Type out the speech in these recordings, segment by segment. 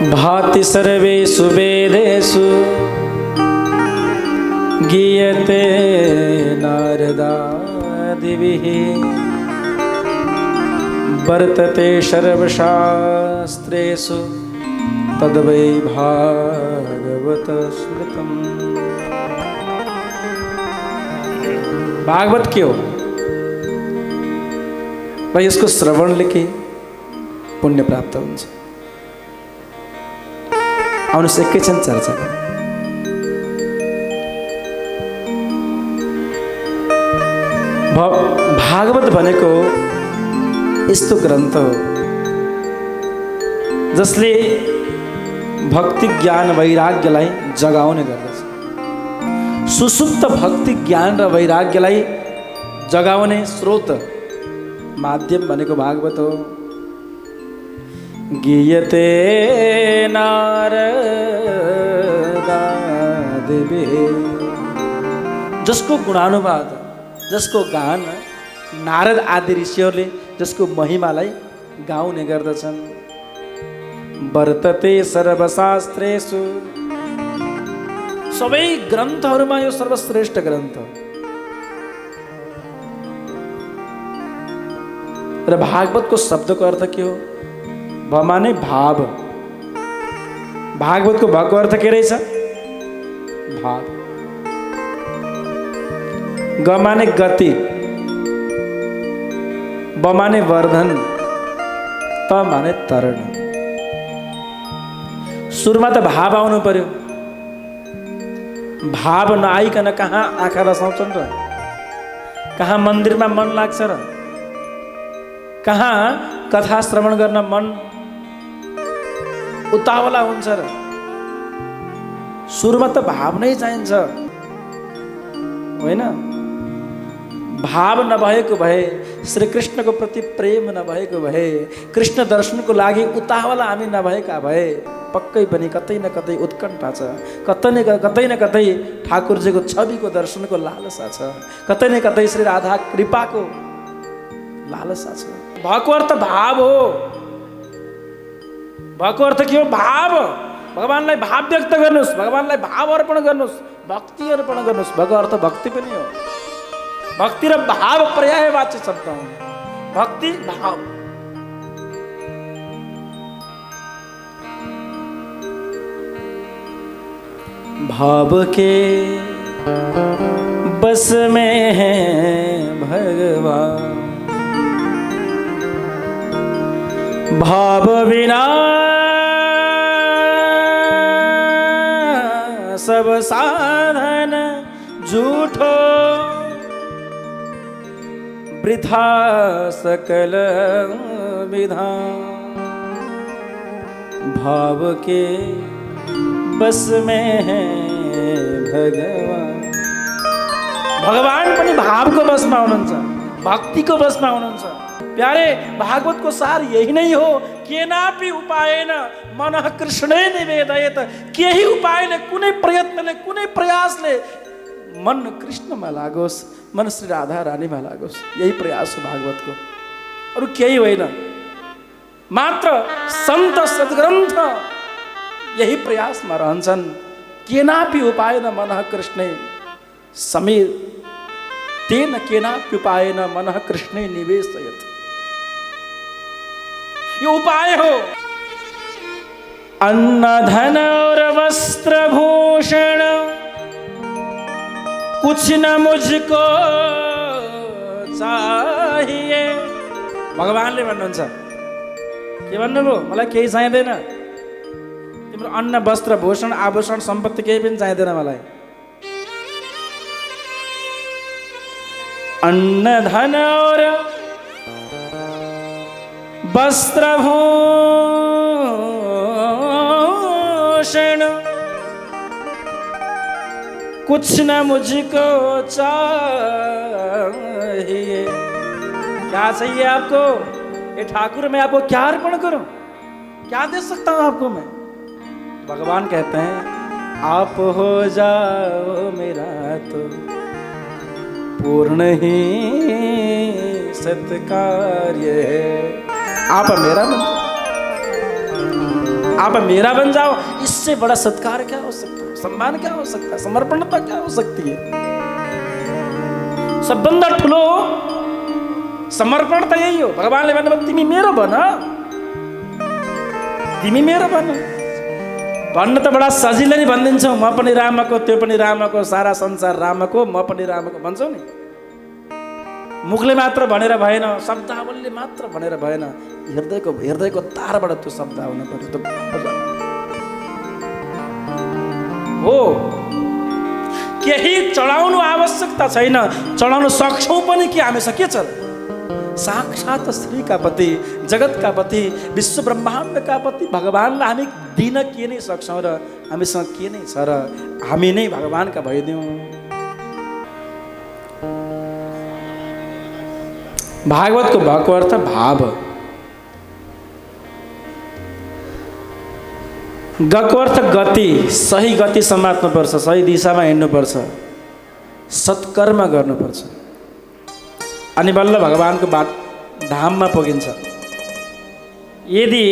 भाति सर्वेषु वेदेषु गीयते नारदादिभिः वर्तते सर्वशास्त्रेषु तद्वै भागवत स्मृतम्। भागवत क्यों भाई? इसको श्रवणले के पुण्य प्राप्त हुन्छ। आउनुहोस् एकैछिन चर्चा गरौँ। भागवत भनेको यस्तो ग्रन्थ हो जसले भक्ति ज्ञान वैराग्यलाई जगाउने गर्दछ। सुसुप्त भक्ति ज्ञान र वैराग्यलाई जगाउने स्रोत माध्यम भनेको भागवत हो। गीयते नारदादिभिः, जसको गुणानुवाद, जसको गान नारद आदि ऋषिहरूले जसको महिमालाई गाउने गर्दछन्। वर्तते सर्वशास्त्रेषु, सबै ग्रन्थहरूमा यो सर्वश्रेष्ठ ग्रन्थ। र भागवतको शब्दको अर्थ के हो? भ माने भाव। भागवतको भको अर्थ के रहेछ? भाव। ग माने गति, ब माने वर्धन, त माने तरण। सुरुमा त भाव आउनु पर्यो। भाव नआइकन कहाँ आँखा रसाउँछन् र? कहाँ मन्दिरमा मन लाग्छ र? कहाँ कथा श्रवण गर्न मन उतावला हुन्छ र? सुरुमा त भाव नै चाहिन्छ, होइन? भाव नभएको भए, श्री कृष्णको प्रति प्रेम नभएको भए, कृष्ण दर्शनको लागि उतावला हामी नभएका भए पक्कै पनि कतै न कतै उत्कण्ठा छ, कतै न कतै ठाकुरजीको छविको दर्शनको लालसा छ, कतै न कतै श्री राधा कृपाको लालसा छ। भएको अर्थ भाव हो। भएको अर्थ के हो? भाव। भगवानलाई भाव व्यक्त गर्नुहोस्, भगवानलाई भाव अर्पण गर्नुहोस्, भक्ति अर्पण गर्नुहोस्। भएको अर्थ भक्ति पनि हो। भक्ति र भाव पर्यायवाची शब्द हो। भक्ति भाव। भाव के बस में है भगवान, भाव बिना सब साधन झूठो, वृथा सकल विधान। भाव के बस में है भगवान। भगवान पनि भावको बसमा हुनुहुन्छ, भक्तिको बसमा हुनुहुन्छ। प्यारे, भागवतको सार यही नै हो। केनापि उपायन मनः कृष्णै निवेदयेत। केही उपायले, कुनै प्रयत्नले, कुनै प्रयासले मन कृष्णमा लागोस्, मन श्री राधा रानीमा लागोस्। यही प्रयास हो भागवतको, अरू केही होइन। मात्र सन्त सद्ग्रन्थ यही प्रयासमा रहन्छन्। केनापि उपायन मनः कृष्णै समीर, तेन केनापि उपायन मनः कृष्णै निवेशयत। यो उपाय हो। अन्न धन और वस्त्र भूषण कुछ न मुझको चाहिए। भगवानले भन्नुहुन्छ, के भन्नुभयो? मलाई केही चाहिँदैन। तिम्रो अन्न वस्त्र भूषण आभूषण सम्पत्ति केही पनि चाहिँदैन मलाई। अन्न धन और वस्त्र भूषण कुछ न मुझको चाहिए। क्या चाहिए आपको? ये ठाकुर, मैं आपको क्या अर्पण करूं? क्या दे सकता हूं आपको मैं? भगवान कहते हैं, आप हो जाओ मेरा तो पूर्ण ही सत्कार्य है। आप मेरा बन आप मेरा बन जाओ, इससे बड़ा सत्कार क्या हो सकता है, सम्मान क्या हो सकता है, समर्पणता क्या हो सकती है। सबभन्दा ठुलो समर्पण त यही हो। भगवानले भन्नुभयो तिमी मेरो भन, तिमी मेरो भन। भन्न त बडा सजिलै नि भनिदिन्छौ, म पनि रामको, त्यो पनि रामको, सारा संसार रामको, म पनि रामको भन्छौ नि। मुखले मात्र भनेर भएन, शब्दावलीले मात्र भनेर भएन, हृदयको तारबाट त्यो शब्द आउन पर्यो। हो, केही चढाउनु आवश्यकता छैन, चढाउन सक्छौँ पनि कि हामीसँग के छ? साक्षात श्रीका पति, जगतका पति, विश्व ब्रह्माण्डका पति भगवानलाई हामी दिन के नै सक्छौँ र हामीसँग के नै छ र हामी नै भगवानका भइदिउँ। भागवतको भएको अर्थ भाव, गको अर्थ गति, सही गति समात्नुपर्छ, सही दिशामा हिँड्नुपर्छ, सत्कर्म गर्नुपर्छ, अनि बल्ल भगवानको धाममा पुगिन्छ। यदि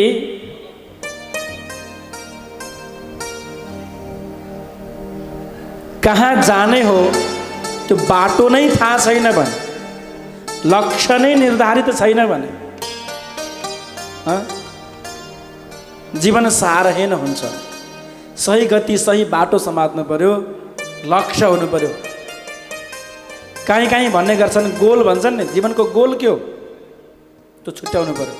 कहाँ जाने हो त्यो बाटो नै थाहा छैन भने, लक्ष्य नै निर्धारित छैन भने जीवन सारहीन हुन्छ। सही गति, सही बाटो समात्नु पर्यो, लक्ष्य हुनु पर्यो। कहीँ भन्ने गर्छन्, गोल भन्छन् नि, जीवनको गोल के हो त्यो छुट्याउनु पर्यो।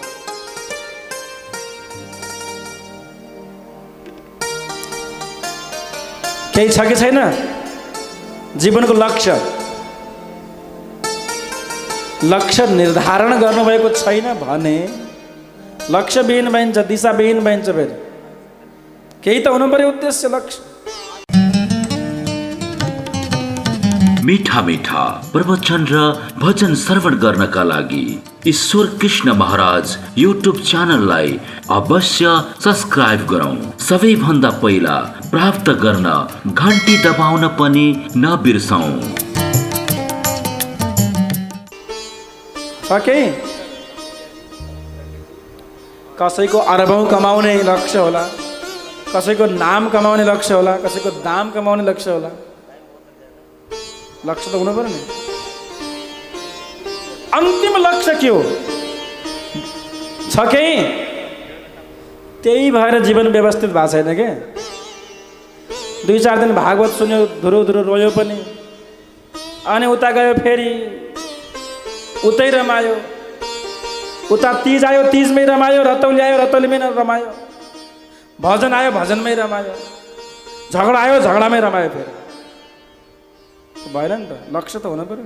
केही छ कि छैन जीवनको लक्ष्य? लक्ष्य निर्धारण गर्नुभएको छैन भने लक्ष्यविहीन भइन्छ, दिशाविहीन भइन्छ। फेरि केही त हुनु पर्यो उद्देश्य, लक्ष्य। मीठा मीठा प्रवचन र भजन श्रवण गर्नका लागि ईश्वर कृष्ण महाराज युट्युब च्यानललाई अवश्य सब्स्क्राइब गरौँ। सबैभन्दा पहिला प्राप्त गर्न घण्टी दबाउन पनि नबिर्सौँ। कसैको अरबौं कमाउने लक्ष्य होला, कसैको नाम कमाउने लक्ष्य होला, कसैको दाम कमाउने लक्ष्य होला। लक्ष्य त हुनु पर्यो नि। अन्तिम लक्ष्य के हो? छ केही? त्यही भएर जीवन व्यवस्थित भएको छैन के। 2-4 दिन भागवत सुन्यो, धुरो रोयो पनि, अनि उता गयो, फेरि उतै रमायो, उता तीज आयो, तीजमै रमायो, रतौली आयो, रतौलीमै रमायो, भजन आयो, भजनमै रमायो, झगडा आयो, झगडामै रमायो। फेरि भएन नि त। लक्ष्य त हुनु पर्यो।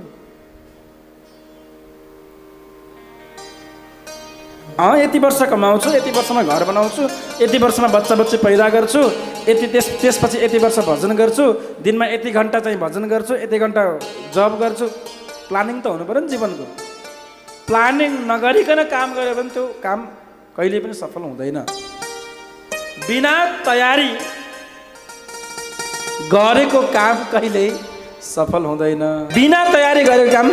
यति वर्ष कमाउँछु, यति वर्षमा घर बनाउँछु, यति वर्षमा बच्चा पैदा गर्छु, त्यसपछि यति वर्ष भजन गर्छु, दिनमा यति घन्टा चाहिँ भजन गर्छु, यति घन्टा जब गर्छु। प्लानिङ त हुनु पर्यो नि जीवनको। प्लानिङ नगरिकन काम गर्यो भने त्यो काम कहिले पनि सफल हुँदैन। बिना तयारी गरेको काम कहिल्यै सफल हुँदैन। बिना तयारी गरेको काम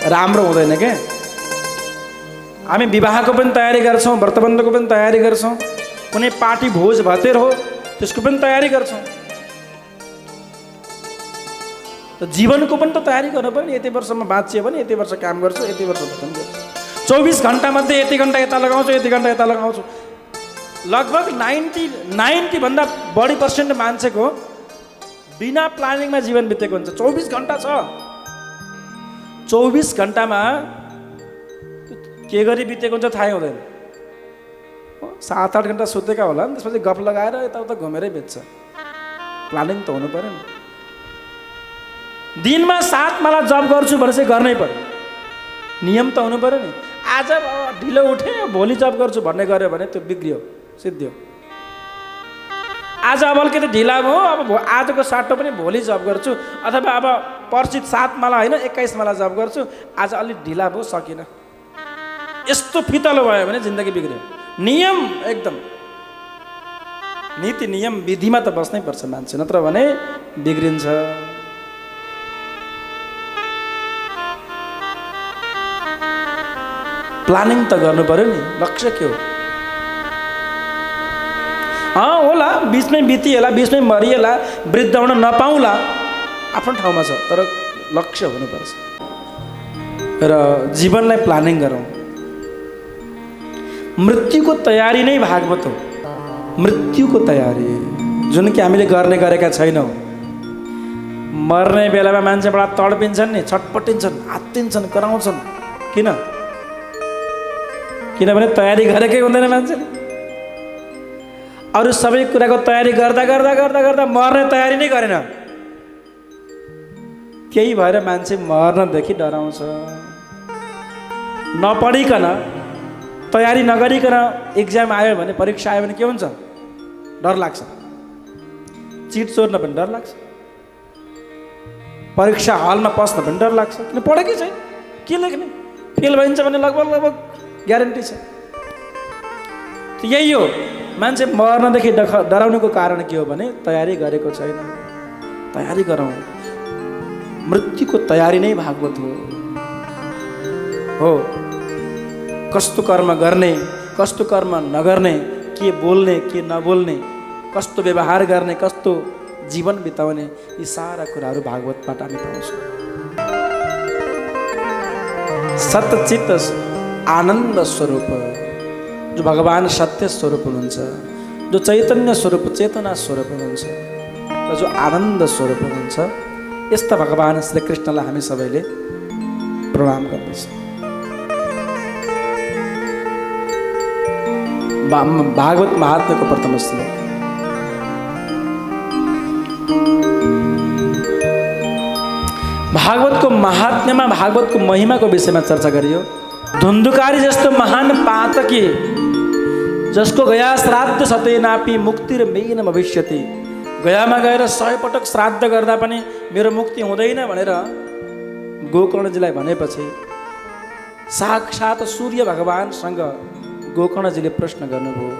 राम्रो हुँदैन के। हामी विवाहको पनि तयारी गर्छौँ, व्रतबन्धको पनि तयारी गर्छौँ, कुनै पार्टी भोज भतेर हो त्यसको पनि तयारी गर्छौँ। त जीवनको पनि त तयारी गर्नु पर्यो नि। यति वर्षमा बाँचियो भने यति वर्ष काम गर्छु, यति वर्ष भजन गर्छु, 24 घन्टा मध्ये यति घन्टा यता लगाउँछु, यति घन्टा यता लगाउँछु। लगभग 90 भन्दा बढी % मान्छेको बिना प्लानिङमा जीवन बितेको हुन्छ। 24 घन्टा छ, 24 घन्टामा के गरी बितेको हुन्छ थाहै हुँदैन। 7-8 घन्टा सुतेका होला नि, त्यसपछि गफ लगाएर यताउता घुमेरै बेच्छ। प्लानिङ त हुनु पर्यो नि। दिनमा 7 माला जब गर्छु भने चाहिँ गर्नै पर्यो। नियम त हुनु पर्यो नि। आज ढिलो उठे, भोलि जब गर्छु भन्ने गऱ्यो भने त्यो बिग्रियो, सिद्धियो। आज अब अलिकति ढिला भयो, अब आजको साटो पनि भोलि जब गर्छु, अथवा अब पर्सि 7 माला होइन 21 माला जब गर्छु, आज अलिक ढिला भयो, सकिनँ। यस्तो फितलो भयो भने जिन्दगी बिग्रियो। नियम एकदम, नीति नियम विधिमा त बस्नै पर्छ मान्छे, नत्र भने बिग्रिन्छ। प्लानिङ त गर्नु पर्यो नि। लक्ष्य के हो? होला, बिचमै बितिएला, बिचमै मरिएला, वृद्ध हुन नपाउला, आफ्नो ठाउँमा छ, तर लक्ष्य हुनुपर्छ र जीवनलाई प्लानिङ गरौँ। मृत्युको तयारी नै भागवत हो। मृत्युको तयारी जुन कि हामीले गर्ने गरेका छैनौँ। मर्ने बेलामा मान्छे बडा तडपिन्छन् नि, छटपटिन्छन्, आत्तिन्छन्, कराउँछन्। किनभने तयारी गरेकै हुँदैन मान्छेले। अरू सबै कुराको तयारी गर्दा गर्दा गर्दा गर्दा मर्ने तयारी नै गरेन। त्यही भएर मान्छे मर्नदेखि डराउँछ। नपढिकन, तयारी नगरिकन इक्जाम आयो भने, परीक्षा आयो भने के हुन्छ? डर लाग्छ। चिट चोर्न पनि डर लाग्छ। परीक्षा हलमा पस्न पनि डर लाग्छ। किन? पढेकै छैन, के लेख्ने? फेल भइन्छ भने लगभग ग्यारेन्टी छ। यही हो, मान्छे मर्नदेखि डराउनुको कारण के हो भने तयारी गरेको छैन। तयारी गरौँ। मृत्युको तयारी नै भागवत हो। कस्तो कर्म गर्ने, कस्तो कर्म नगर्ने, के बोल्ने, के नबोल्ने, कस्तो व्यवहार गर्ने, कस्तो जीवन बिताउने, यी सारा कुराहरू भागवतबाट हामी पाउँछौँ। सतचित आनन्द स्वरूप जो भगवान सत्य स्वरूप हुनुहुन्छ, जो चैतन्य स्वरूप, चेतना स्वरूप हुनुहुन्छ र जो आनन्द स्वरूप हुनुहुन्छ, यस्ता भगवान श्री कृष्णलाई हामी सबैले प्रणाम गर्दछौँ। भागवत महात्म्यको प्रथम श्लोक। भागवतको महात्म्यमा, भागवतको महिमाको विषयमा चर्चा गरियो। धुन्धुकारी जस्तो महान पातकी, जसको गया श्राद्ध सतेनापि मुक्तिर मेन भविष्यति। गयामा गएर 100 पटक श्राद्ध गर्दा पनि मेरो मुक्ति हुँदैन भनेर गोकर्णजीलाई भनेपछि साक्षात् सूर्य भगवानसँग गोकर्णजीले प्रश्न गर्नुभयो,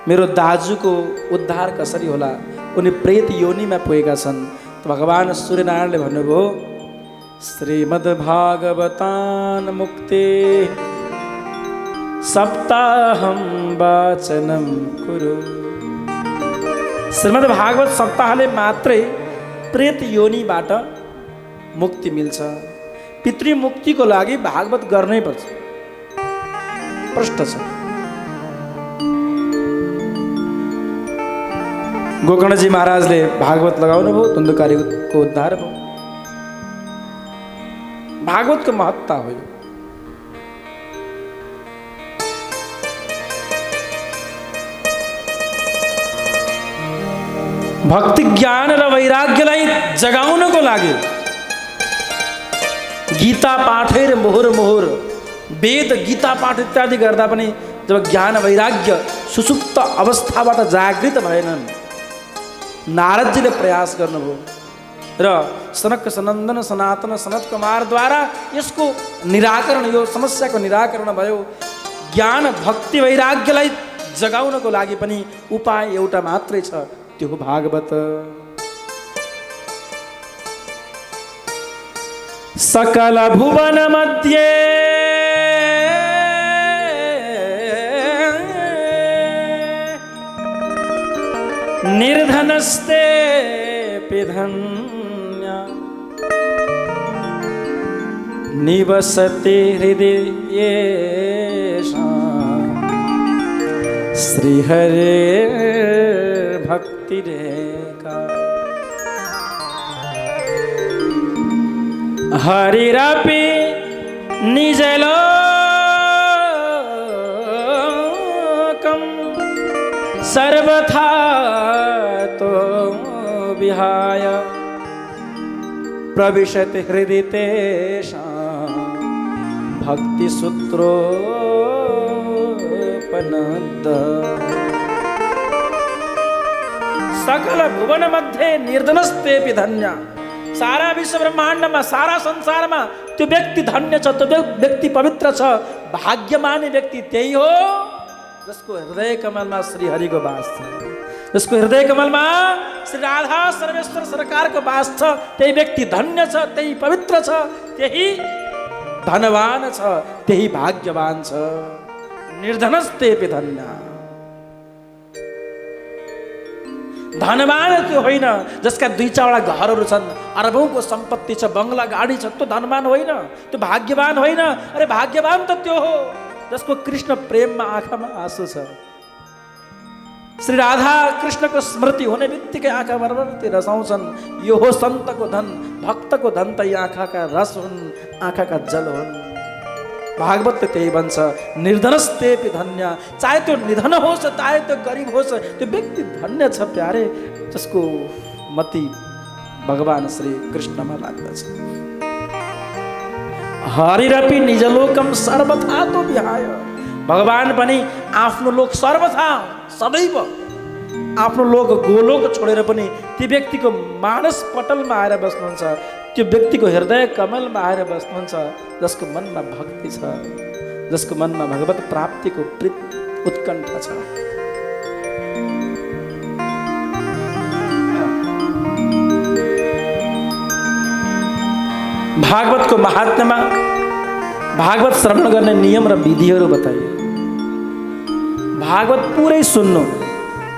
मेरो दाजुको उद्धार कसरी होला? उनी प्रेत योनिमा पुगेका छन्। भगवान सूर्यनारायणले भन्नुभयो, श्रीमद्भागवतान मुक्ते सप्ताहम वाचनम कुरु। श्रीमद्भागवत सप्ताहले मात्रै प्रेत योनिबाट मुक्ति मिल्छ। पितृमुक्तिको लागि भागवत गर्नै पर्छ। प्रष्ट छ। गोकर्णजी महाराजले भागवत लगाउनु भयो, धुन्धुकारीको उद्धार भयो। भागवतको महत्ता हो। भक्ति ज्ञान र वैराग्यलाई जगाउनको लागि गीता पाठेर मोहर मोहर, वेद गीता पाठ इत्यादि गर्दा पनि जब ज्ञान वैराग्य सुसुप्त अवस्थाबाट जागृत भएनन्, नारदजीले प्रयास गर्नुभयो र सनक सनन्दन सनातन सनत कुमारद्वारा यसको निराकरण, यो समस्याको निराकरण भयो। ज्ञान भक्ति वैराग्यलाई जगाउनको लागि पनि उपाय एउटा मात्रै छ, त्यो हो भागवत। सकल भुवन मध्ये निर्धनस्ते पिधन्य निवसते हृदयेषां श्रीहरे भक्ति रेखा। हरिरपि निजलोकं सर्वथा तो विहाय प्रविशति हृदि तेषां भक्तिसूत्रोपनद्ध। सकल भुवन मध्ये निर्धनस्तेपि धन्य। सारा विश्व ब्रह्माण्डमा, सारा संसारमा त्यो व्यक्ति धन्य छ, त्यो व्यक्ति पवित्र छ। भाग्यमानी व्यक्ति त्यही हो जसको हृदय कमलमा श्री हरिको वास छ, जसको हृदय कमलमा श्री राधा सर्वेश्वर सरकारको वास छ। त्यही व्यक्ति धन्य छ, त्यही पवित्र छ, त्यही धनवान छ, त्यही भाग्यवान छ। निर्धनस्तेपि धन्य। धनवान त्यो होइन जसका 2-4वटा घरहरू छन्, अरबौंको सम्पत्ति छ, बङ्गला गाडी छ, त्यो धनवान होइन, त्यो भाग्यवान होइन। अरे भाग्यवान त त्यो हो जसको कृष्ण प्रेममा आँखामा आँसु छ। श्री राधा कृष्णको स्मृति हुने बित्तिकै आँखा बरबर्ती रसाउँछन्। यो हो सन्तको धन, भक्तको धन त यी आँखाका रस हुन्, आँखाका जल हुन्। भागवतले त्यही भन्छ, निर्धनस्तेपि धन्य। चाहे त्यो निधन होस्, चाहे त्यो गरिब होस्, त्यो व्यक्ति धन्य छ प्यारे, जसको मति भगवान श्री कृष्णमा लाग्दछ। हरिरपि निजलोकम सर्वथा तो विहाय। भगवान पनि आफ्नो लोक सर्वथा सदैव आफ्नो लोक गोलोक छोडेर पनि त्यो व्यक्तिको मानस पटलमा आएर बस्नुहुन्छ, त्यो व्यक्तिको हृदय कमलमा आएर बस्नुहुन्छ, जसको मनमा भक्ति छ, जसको मनमा भगवत प्राप्तिको उत्कण्ठा छ। भागवतको महात्म्यमा भागवत श्रवण गर्ने नियम र विधिहरू बताइए। भागवत पुरै सुन्नु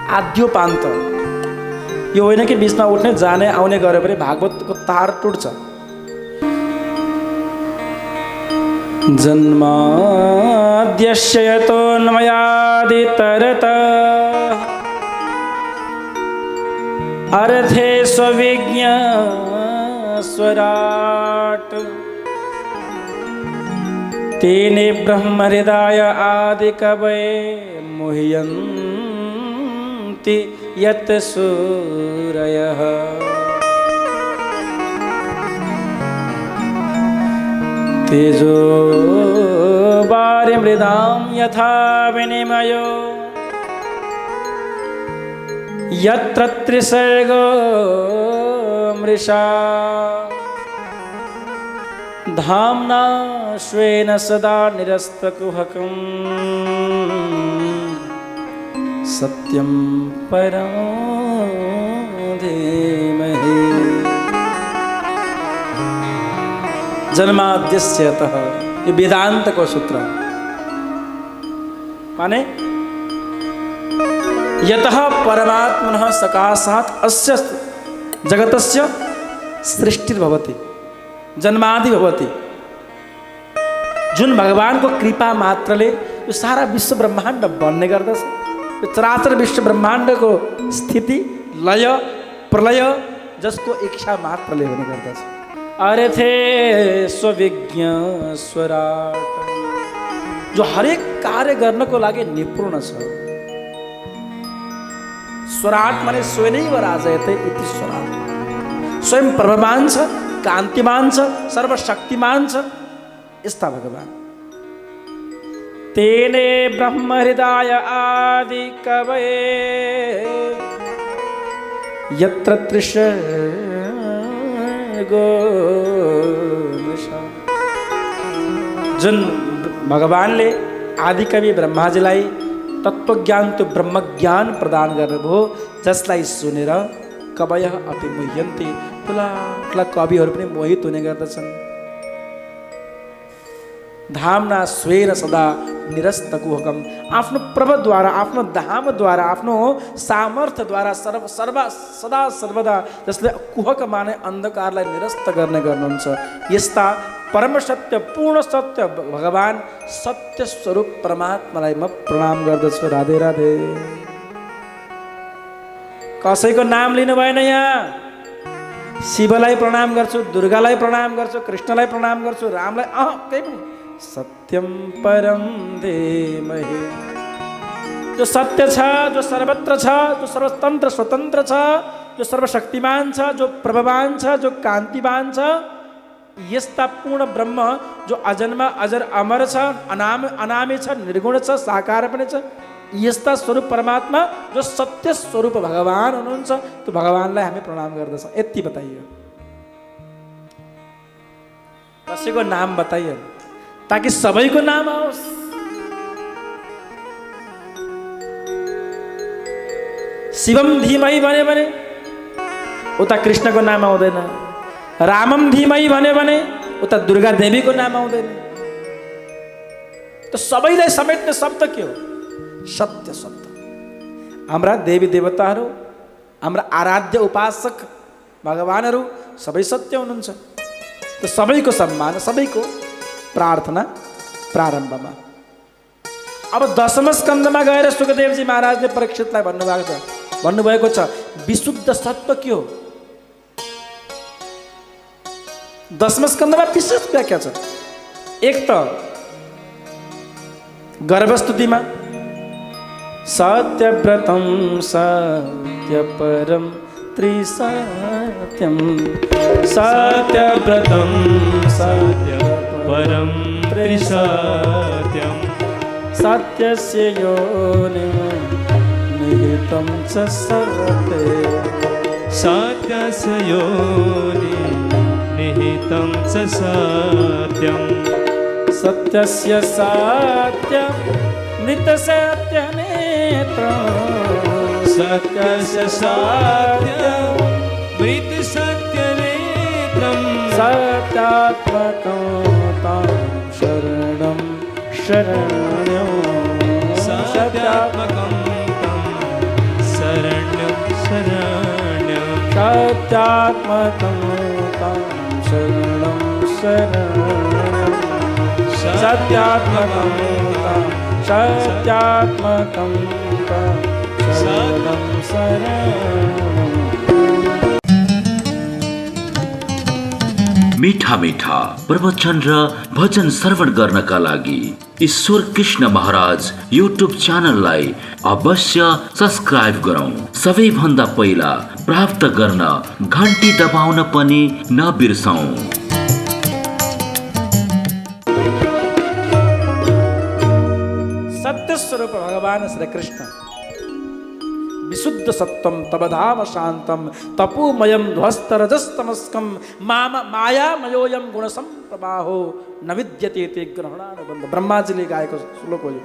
आद्योपान्त। यो होइन कि बिचमा उठ्ने जाने आउने गरे पनि भागवतको तार टुट्छ। जन्माद्यस्य यतोऽन्वयादितरतः अर्थे स्वविज्ञस्वराट् तेने ब्रह्महृदाय आदिकवये मुह्यन्ति यत् सूरयः। तेजो वारिमृदां यथा विनिमयो यत्र त्रिसर्गो मृषा धाम्ना स्वेन सदा निरस्तकुहकं सत्यं परं धीमहि। जन्माद्यस्य यतः, ये वेदांत को सूत्र माने यतः परमात्मनः सकाशात् अस्य जगतस्य सृष्टिर्भवति, जन्मादि भवति। जुन भगवानको कृपा मात्रले यो सारा विश्व ब्रह्माण्ड बन्ने गर्दछ। यो चराचर विश्व ब्रह्माण्डको स्थिति लय प्रलय जसको इच्छा मात्रले हुने गर्दछ। अर्थे स्वविज्ञ स्वराट, जो हरेक कार्य गर्नको लागि निपुण छ। स्वराट माने स्वयं राजयते इति स्वराट। स्वयं प्रभवान छ, कान्तिमान छ, सर्वशक्तिमान छ, यस्ता भगवान। तेने ब्रह्महृदाय आदि कवये यत्र त्रिसर्गो मृषा। जुन भगवानले आदिकवि ब्रह्माजीलाई तत्त्वज्ञान त्यो ब्रह्मज्ञान प्रदान गर्नुभयो, जसलाई सुनेर कवयः अपि मुह्यन्ति, ठुला ठुला कविहरू पनि मोहित हुने गर्दछन्। धामना स्वेन सदा निरस्तकुहकम, आफ्नो प्रभद्वारा, आफ्नो धामद्वारा, आफ्नो सामर्थ्यद्वारा सदा सर्वदा जसले कुहक माने अन्धकारलाई निरस्त गर्नुहुन्छ, यस्ता परम सत्य पूर्ण सत्य भगवान सत्य स्वरूप परमात्मालाई म प्रणाम गर्दछु। राधे राधे। कसैको नाम लिनु भएन यहाँ। शिवलाई प्रणाम गर्छु, दुर्गालाई प्रणाम गर्छु, कृष्णलाई प्रणाम गर्छु, रामलाई केही पनि। सत्यम परम धीमहि, जो सत्य छ, जो सर्वत्र छ, जो सर्वतन्त्र स्वतन्त्र छ, जो सर्वशक्तिमान छ, जो प्रभवान छ, जो कान्तिवान छ, यस्ता पूर्ण ब्रह्म जो अजन्म अजर अमर छ, अनामी छ, निर्गुण छ, साकार पनि छ, यस्ता स्वरूप परमात्मा जो सत्य स्वरूप भगवान हुनुहुन्छ, त्यो भगवानलाई हामी प्रणाम गर्दछौँ। यति बताइयो। कसैको नाम बताइयो ताकि सबैको नाम आओस्। शिवम धीमहि भन्यो भने उता कृष्णको नाम आउँदैन। रामम धीमहि भन्यो भने उता दुर्गा देवीको नाम आउँदैन। त सबैलाई समेट्ने शब्द के हो? सत्य शब्द। हाम्रा देवी देवताहरू हाम्रा आराध्य उपासक भगवानहरू सबै सत्य हुनुहुन्छ। त सबैको सम्मान, सबैको प्रार्थना प्रारम्भमा। अब दशम स्कन्धमा गएर सुखदेवजी महाराजले परीक्षितलाई भन्नुभएको छ विशुद्ध सत्व के हो। दशम स्कन्धमा विशेष व्याख्या छ। एक त गर्भस्तुतिमा सत्यव्रतम सत्यपरम त्रिसत्यम, सत्यव्रतम सत्यपरम त्रिसत्यम, सत्यस्य योनिर्निहितं च सत्ये, सत्यस्य योनिर्निहितं च सत्यं, सत्यस्य सत्यं मृतसत्यनेत्रं, सत्यस्य सत्यं मृतसत्यनेत्रं, सत्यात्मकं तं शरणं शरण्यं, सत्यात्मकं तं शरण्यं शरण्यं, सत्यात्मकं तं शरणं शरण्यं, सत्यात्मकं तं सत्यात्मकं तं शरणं शरणं। मीठा मीठा प्रवचन र भजन श्रवण गर्नका लागि ईश्वर कृष्ण महाराज युट्युब च्यानललाई अवश्य सब्स्क्राइब गरौँ। सबैभन्दा पहिला प्राप्त गर्न घन्टी दबाउन पनि नबिर्सौँ। सत्य स्वरूप भगवान श्री कृष्ण विशुद्ध सत्वम तबधाम शांतम तपोमयम ध्वस्तरजस्तमस्कम मायामयोयम गुणसंप्रवाहो न विद्यते ते ग्रहणानुबन्ध। ब्रह्माजीले गाएको श्लोक हो यो।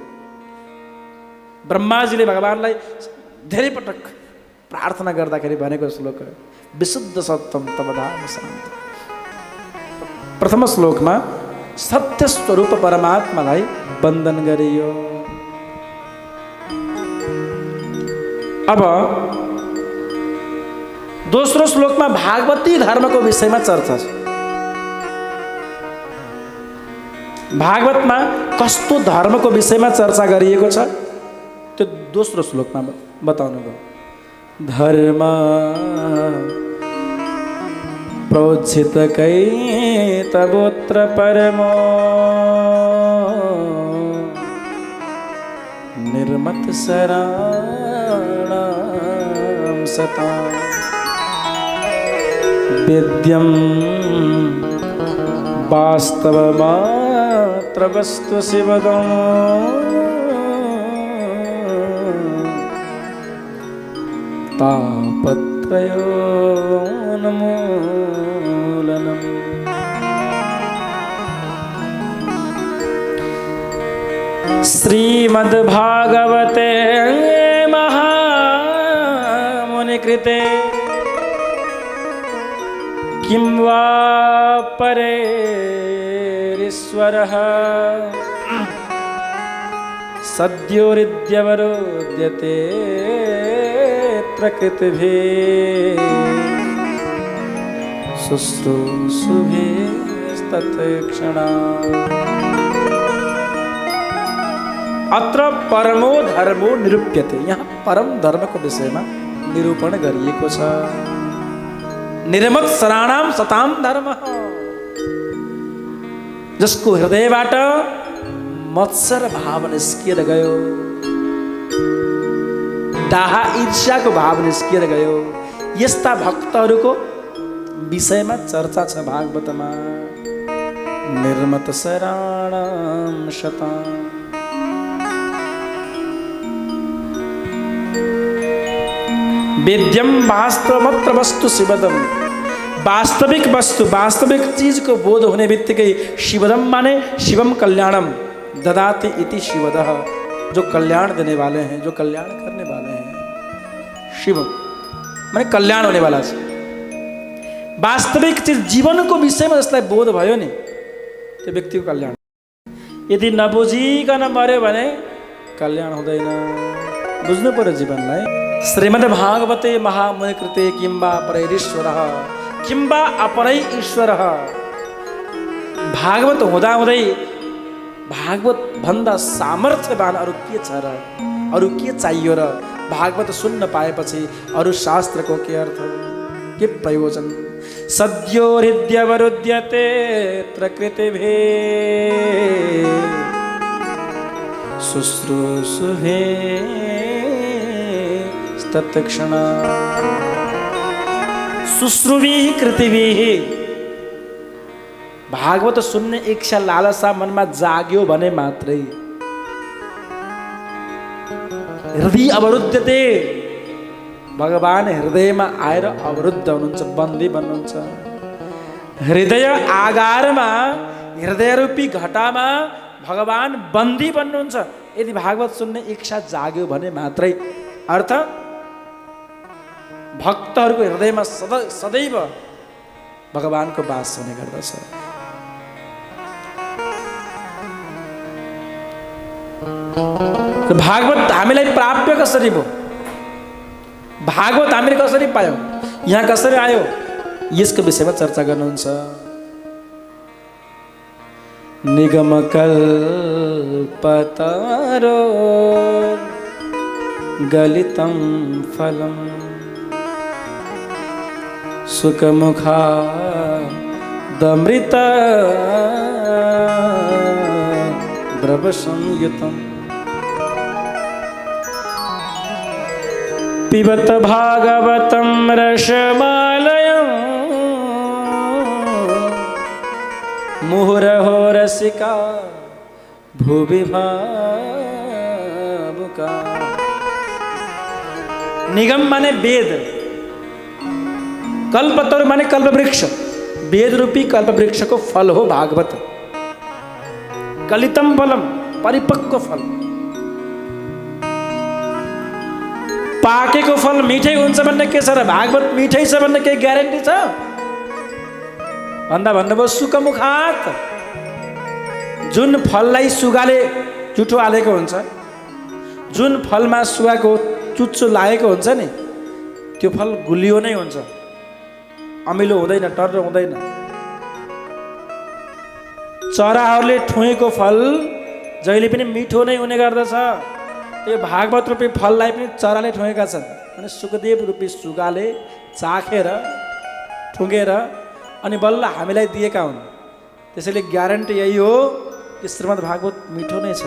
ब्रह्माजीले भगवानलाई धेरै पटक प्रार्थना गर्दाखेरि भनेको श्लोक हो विशुद्ध सत्वम तबधाम शान्त। प्रथम श्लोकमा सत्य स्वरूप परमात्मालाई वन्दन गरियो। अब दोस्रो श्लोकमा भागवती धर्मको विषयमा चर्चा छ। भागवतमा कस्तो धर्मको विषयमा चर्चा गरिएको छ त्यो दोस्रो श्लोकमा बताउनु भयो। धर्म प्रोज्झित कैतवोत्र परमो निर्मत शरणं सतां वेद्यं वास्तवमात्र वस्तु शिवदं तापत्रयोन्मूलनम्। श्रीमद्भागवते महामुनिकृते किं वा परेरीश्वरः सद्योरिद्यवरोद्यते प्रकृतिभिः शुश्रूषुभिस्तत्क्षणात्। अत्र परमो धर्मो निरूप्यते। यहाँ परम धर्म को विषय में निरूपण गरिएको छ। निर्मत शरणाम सताम धर्म, जसको हृदयबाट मत्सर भाव निस्किएर गयो, डाहा ईर्ष्याको भाव निस्किएर गयो, यस्ता भक्तहरूको विषयमा चर्चा छ भागवतमा। निर्मत शरणं शताम्। वेद्यम वास्तवमत्र वस्तु शिवदम, वास्तविक वस्तु वास्तविक चीज को बोध होने बित्तिकै शिवदम माने शिवम कल्याणम ददाति इति शिवदः, जो कल्याण देने वाले हैं, जो कल्याण करने वाले हैं। शिवम माने कल्याण होने वाला छ। वास्तविक चीज जीवन को विषय में जसलाई बोध भयो नि त्यो व्यक्तिको कल्याण। यदि नबुझिकन मर्यो भने कल्याण हुँदैन। बुझ्नु पर्यो जीवनलाई। श्रीमद्भागवते महामुनि कृते किंबा परैरीश्वरः किंबा अपरै ईश्वरः। भागवत हुँदाहुँदै भागवत भन्दा सामर्थ्यवान अरू के छ र, अरू के चाहियो र? भागवत सुन्न पाएपछि अरू शास्त्रको के अर्थ, के प्रयोजन? सद्यो हृद्यवरुध्यते प्रकृतिभे शुश्रूषुभे तत्क्षणा। शुश्रुवी कृतिवी। भागवत सुन्ने इच्छा लालसा मनमा जाग्यो भने मात्रै हृदय अवरुद्धते, भगवान हृदयमा आएर अवरुद्ध हुनुहुन्छ, बन्दी बन्नुहुन्छ। हृदय आगारमा, हृदय रूपी घटामा भगवान बन्दी बन्नुहुन्छ। यदि भागवत सुन्ने इच्छा जाग्यो भने मात्रै, अर्थ भक्तहरूको हृदयमा सदैव भगवानको वास हुने गर्दछ। भागवत हामीलाई प्राप्य कसरी भयो? भागवत हामीले कसरी पायौँ? यहाँ कसरी आयो? यसको विषयमा चर्चा गर्नुहुन्छ। निगम कल्पतरो गलितं फलम् सुखमुखादमृत द्रवसंयुतम् पिबत भागवतं रसमालयं मुहुरहो रसिका भुवि भावुका। निगम माने वेद, कल्पतरु माने कल्पवृक्ष, वेद रूपी कल्पवृक्षको फल हो भागवत। गलितम फलम, परिपक्व फल। पाकेको फल मिठै हुन्छ भन्ने के छ र? भागवत मिठै छ भन्ने केही ग्यारेन्टी छ? भन्नुभयो सुकमुखात। जुन फललाई सुगाले जुठो हालेको हुन्छ, जुन फलमा सुगाको चुच्चो लागेको हुन्छ नि, त्यो फल गुलियो नै हुन्छ, अमिलो हुँदैन, टर्रो हुँदैन। चराहरूले ठुँगेको फल जहिले पनि मिठो नै हुने गर्दछ। यो भागवत रूपी फललाई पनि चराले ठुँगेका छन्, अनि सुखदेव रूपी सुगाले चाखेर ठुँगेर अनि बल्ल हामीलाई दिएका हुन्। त्यसैले ग्यारेन्टी यही हो कि श्रीमद् भागवत मिठो नै छ,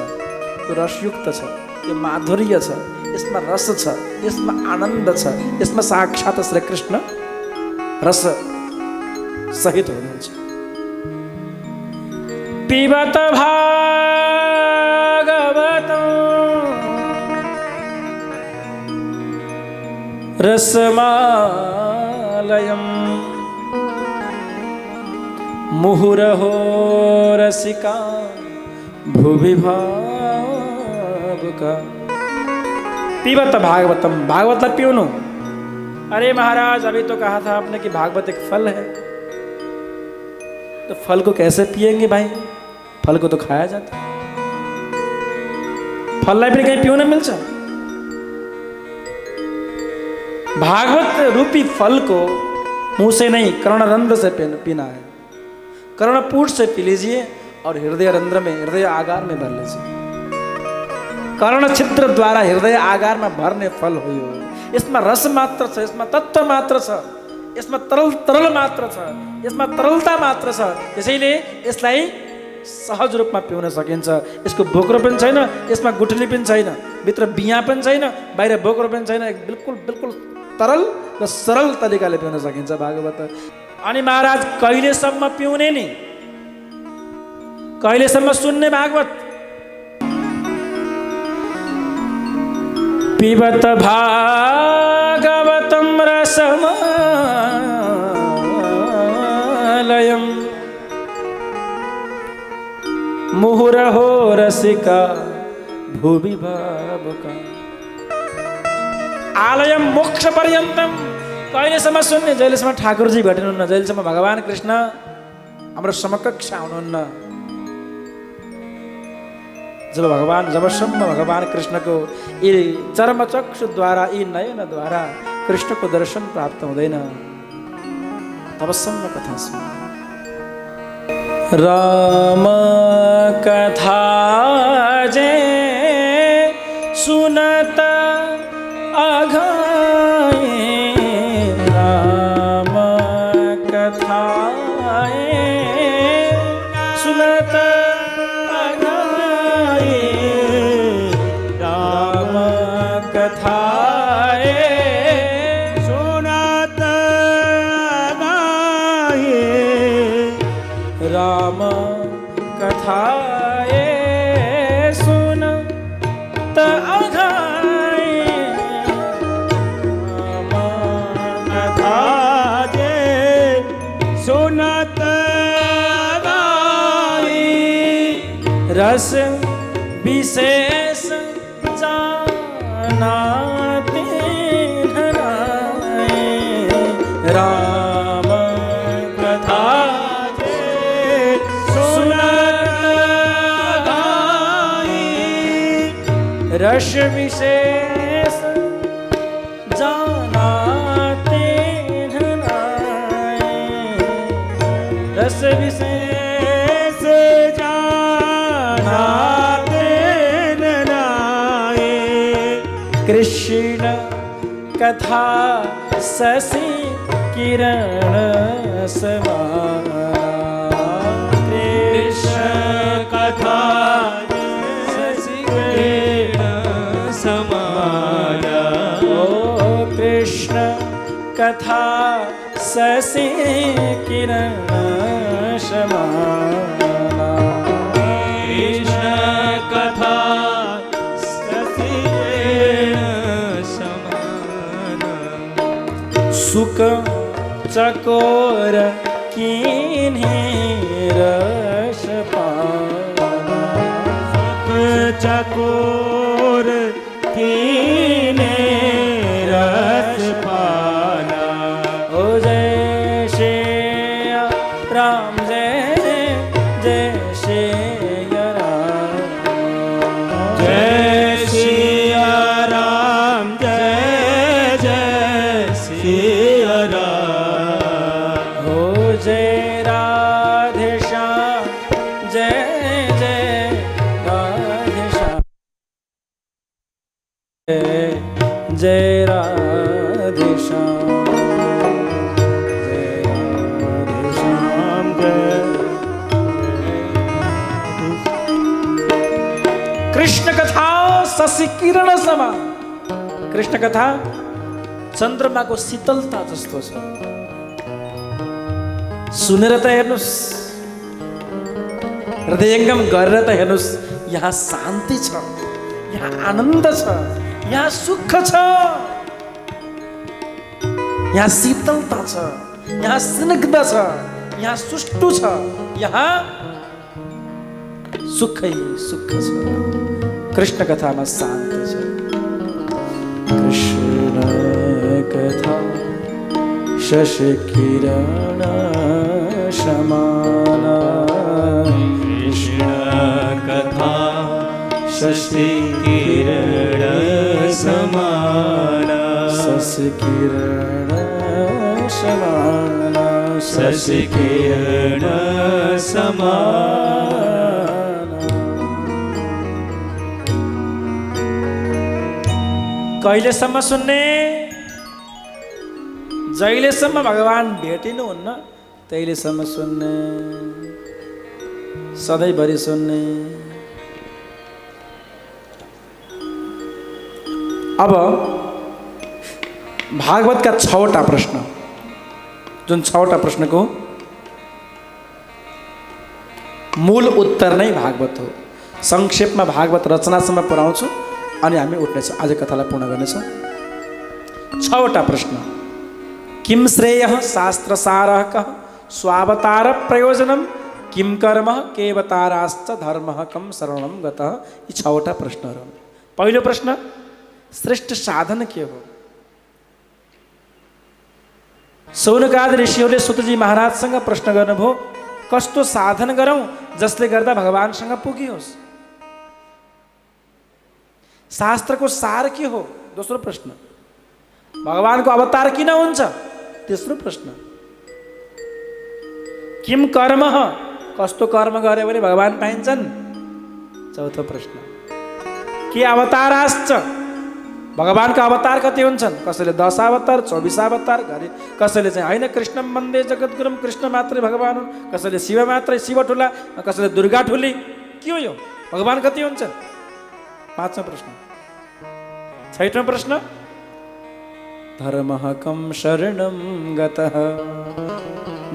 यो रसयुक्त छ, यो माधुर्य छ, यसमा रस छ, यसमा आनन्द छ, यसमा साक्षात् श्री कृष्ण रस सहित हुनुहुन्छ। पिबत भागवतं रसमालयं मुहुरहो रसिका भुवि भावुका। पिबत भागवतम, भागवतलाई पिउनु। अरे महाराज, अभी तो कहा था आपने कि भागवत एक फल है, तो फल को कैसे पिएंगे भाई? फल को तो खाया जाता है, फललाई पनि कहीं पिउन मिल्छ? भागवत रूपी फल को मुंह से नहीं, कर्णरंध्र से पीना है। कर्णपूट से पी लीजिए और हृदय रंध्र में, हृदय आगार में भर लीजिए। कर्ण छिद्र द्वारा हृदय आगार में भर्ने फल हो यो। यसमा रस मात्र छ, यसमा तत्व मात्र छ, यसमा तरल मात्र छ, यसमा तरलता मात्र छ। त्यसैले यसलाई सहज रूपमा पिउन सकिन्छ। यसको बोक्रो पनि छैन, यसमा गुठली पनि छैन, भित्र बिया पनि छैन, बाहिर बोक्रो पनि छैन। बिल्कुल बिल्कुल तरल र सरल तरिकाले पिउन सकिन्छ भागवत। अनि महाराज कहिलेसम्म पिउने नि? कहिलेसम्म सुन्ने भागवत? पिबत भागवतं रसमालयं मुहुरहो रसिका भुवि भावुका। आलयम मोक्ष पर्यन्तम। कहिलेसम्म सुन्ने? जहिलेसम्म ठाकुरजी भेट्नुहुन्न, जहिलेसम्म भगवान कृष्ण हाम्रो समकक्ष आउनुहुन्न, जबसम्म भगवान कृष्णको यी चर्मचक्षुद्वारा यी नयनद्वारा कृष्णको दर्शन प्राप्त हुँदैन तबसम्म कथा सुन। राम कथा जे सुनत अघाए, राम कथा सुनत अघाए, राम कथा सुनत अघाए, राम कथा सुनत अघाए, राम कथा जे सुनत अघाए, रस विशेष जानाते धराए, राम कथा जे सुनत अघाए, रस विशेष जानाते धराए, रस विशेष जानाते धराए, कृष्ण कथा शशि किरण समान, कृष्ण कथा शशि किरण समान, ओ कृष्ण कथा शशि किरण समान, कृष्ण कथा शशि किरण समान, सुख चकोर कीन्ही रस पाना, सुख चकोर कीन्ही रस पाना, ओ जय श्री राम जय जय श्री राम, जय श्री राम जय जय श्री राम, हो जय राधे श्याम जय जय राधे श्याम, जय राधे श्याम, जय राधे श्याम जय। कृष्ण कथा शशि किरण समान, कृष्ण कथा चन्द्रमाको शीतलता जस्तो छ। सुनेर त हेर्नुस्, हृदयङ्गम गरेर त हेर्नुस्, यहाँ शान्ति छ, यहाँ आनन्द छ, यहाँ सुख छ, यहाँ शीतलता छ, यहाँ स्निग्ध छ, यहाँ सुष्टु छ, यहाँ सुखै सुख छ। कृष्ण कथामा शान्ति छ। कृष्ण कथा शशि किरण समान, कृष्ण कथा शशि किरण समान, शशि किरण समान, शशि किरण समान, कहिलेसम्म सुन्ने? जहिलेसम्म भगवान भेटिनुहुन्न तहिलेसम्म सुन्ने, सधैँभरि सुन्ने। अब भागवतका 6वटा प्रश्न, जुन 6वटा प्रश्नको मूल उत्तर नै भागवत हो। संक्षेपमा भागवत रचनासम्म पुर्याउँछु अनि हामी उठ्नेछौँ, आज कथालाई पूर्ण गर्नेछौँ। 6वटा प्रश्न। किम श्रेयः शास्त्रसारः कः स्वावतार प्रयोजनम किम कर्म केवताराश्च धर्मः कम शरणम गतः। यी 6वटा प्रश्नहरू। पहिलो प्रश्न, श्रेष्ठ साधन के हो? सौनकादि ऋषिहरूले सुतजी महाराजसँग प्रश्न गर्नुभयो, कस्तो साधन गरौँ जसले गर्दा भगवानसँग पुगियोस्? शास्त्रको सार के हो? दोस्रो प्रश्न। भगवानको अवतार किन हुन्छ? तेस्रो प्रश्न। किम कर्म? कस्तो कर्म गर्यो भने भगवान पाइन्छन्? चौथो प्रश्न। के अवतार आश्च? भगवानका अवतार कति हुन्छन्? कसैले 10 अवतार, 24 अवतार गरे, कसैले चाहिँ होइन कृष्णम वन्दे जगद्गुरुम, कृष्ण मात्रै भगवान हुन्, कसैले शिव मात्रै, शिव ठुला, कसैले दुर्गा ठुली। के हो यो? भगवान कति हुन्छन्? पाँचौं प्रश्न। छैठौं प्रश्न। धर्मः कं शरणं गतः।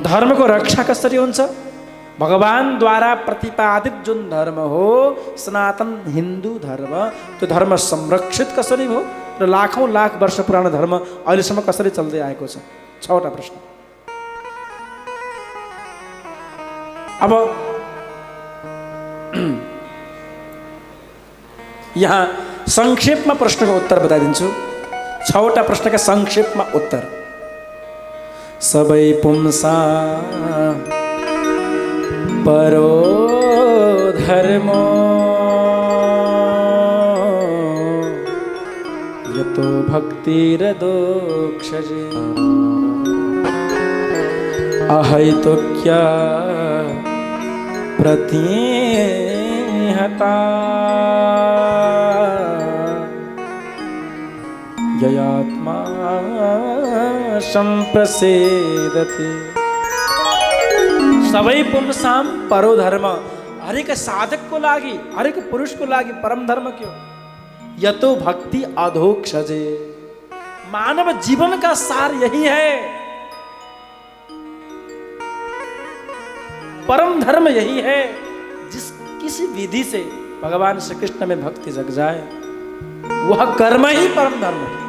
धर्मको रक्षा कसरी हुन्छ? भगवानद्वारा प्रतिपादित जुन धर्म हो सनातन हिन्दू धर्म, त्यो धर्म संरक्षित कसरी हो र लाखौं लाख वर्ष पुरानो धर्म अहिलेसम्म कसरी चल्दै आएको छ? 6वटा प्रश्न। अब यहाँ संक्षेपमा प्रश्नको उत्तर बताइदिन्छु। 6वटा प्रश्नका संक्षेपमा उत्तर। सबै पुंसा परो धर्मो यतो भक्तिरदोक्षजे अहैतुक्या प्रतिहता ययात्मा संप्रसेदते। सबै पुंसाम परो धर्म। हरेक साधकको लागि, हरेक पुरुषको लागि परम धर्म के हो? यतो भक्ति अधोक्षजे। मानव जीवन का सार यही है, परम धर्म यही है। जिस किसी विधि से भगवान श्री कृष्ण में भक्ति जग जाए वह कर्म ही परम धर्म है।